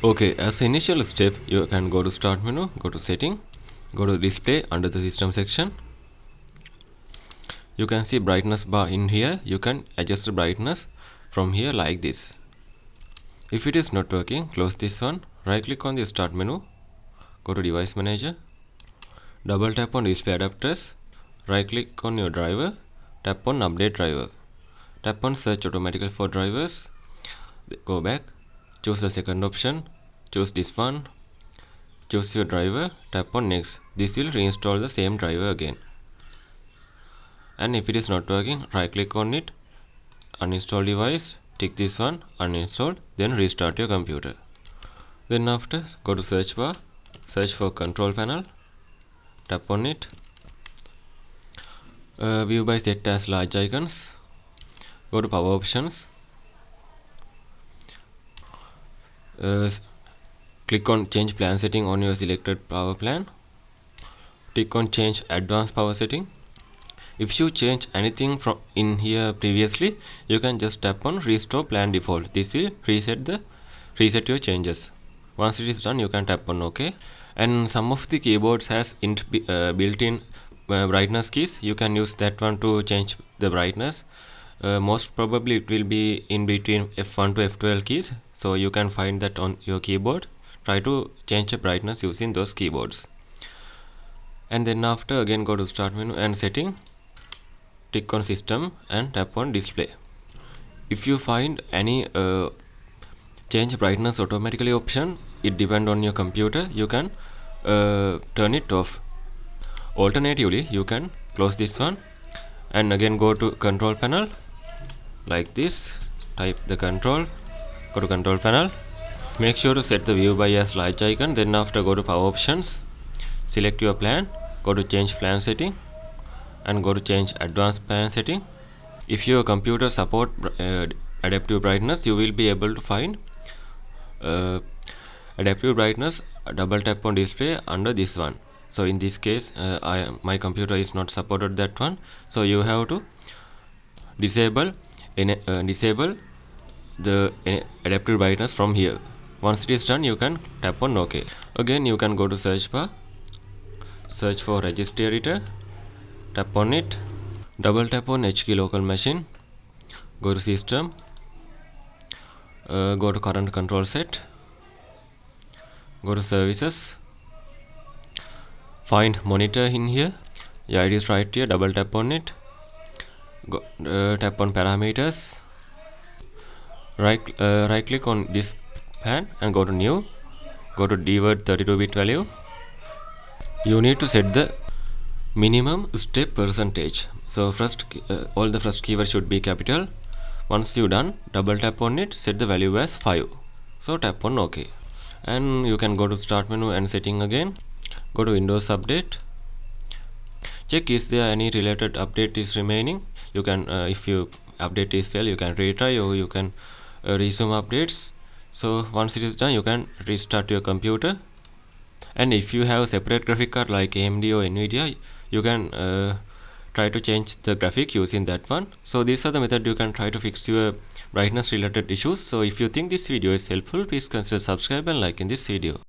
Okay, as initial step, you can go to Start menu, go to Setting, go to Display under the System section. You can see brightness bar in here. You can adjust the brightness from here like this. If it is not working, close this one. Right click on the Start menu, go to Device Manager, double tap on Display Adapters, right click on your driver, tap on Update Driver, tap on Search automatically for drivers, go back, choose the second option, choose this one, choose your driver, tap on Next. This will reinstall the same driver again. And if it is not working, right click on it, uninstall device, tick this one, uninstall, then restart your computer. Then after, go to search bar, search for control panel, tap on it, view by set as large icons, go to power options, click on change plan setting on your selected power plan, click on change advanced power setting. If you change anything from in here previously, you can just tap on restore plan default. This will reset your changes. Once it is done, you can tap on OK. And some of the keyboards has built-in brightness keys. You can use that one to change the brightness. Most probably it will be in between F1 to F12 keys. So you can find that on your keyboard. Try to change the brightness using those keyboards. And then after, again go to Start menu and Setting. Click on System and tap on Display. If you find any change brightness automatically option, it depends on your computer, you can turn it off. Alternatively, you can close this one and again go to control panel like this, type the control, go to control panel, make sure to set the view by as large icon. Then after, go to power options, select your plan, go to change plan setting and go to change advanced plan setting. If your computer support adaptive brightness, you will be able to find adaptive brightness, double tap on display under this one. So in this case, my computer is not supported that one, so you have to disable the adaptive brightness from here. Once it is done, you can tap on OK. Again, you can go to search bar, search for registry editor, tap on it, double tap on H key local machine, go to system, go to current control set, go to services, find monitor in here. Yeah, it is right here. Double tap on it, go, tap on parameters, right click on this pan and go to new, go to dword 32-bit value. You need to set the minimum step percentage. So first, all the first keyword should be capital. Once you done, double tap on it, set the value as 5. So tap on OK. And you can go to Start menu and Setting again. Go to Windows Update. Check is there any related update is remaining. You can, if you update is fail, you can retry or you can resume updates. So once it is done, you can restart your computer. And if you have a separate graphic card like AMD or NVIDIA, you can try to change the graphic using that one. So these are the methods you can try to fix your brightness related issues. So if you think this video is helpful, please consider subscribe and like in this video.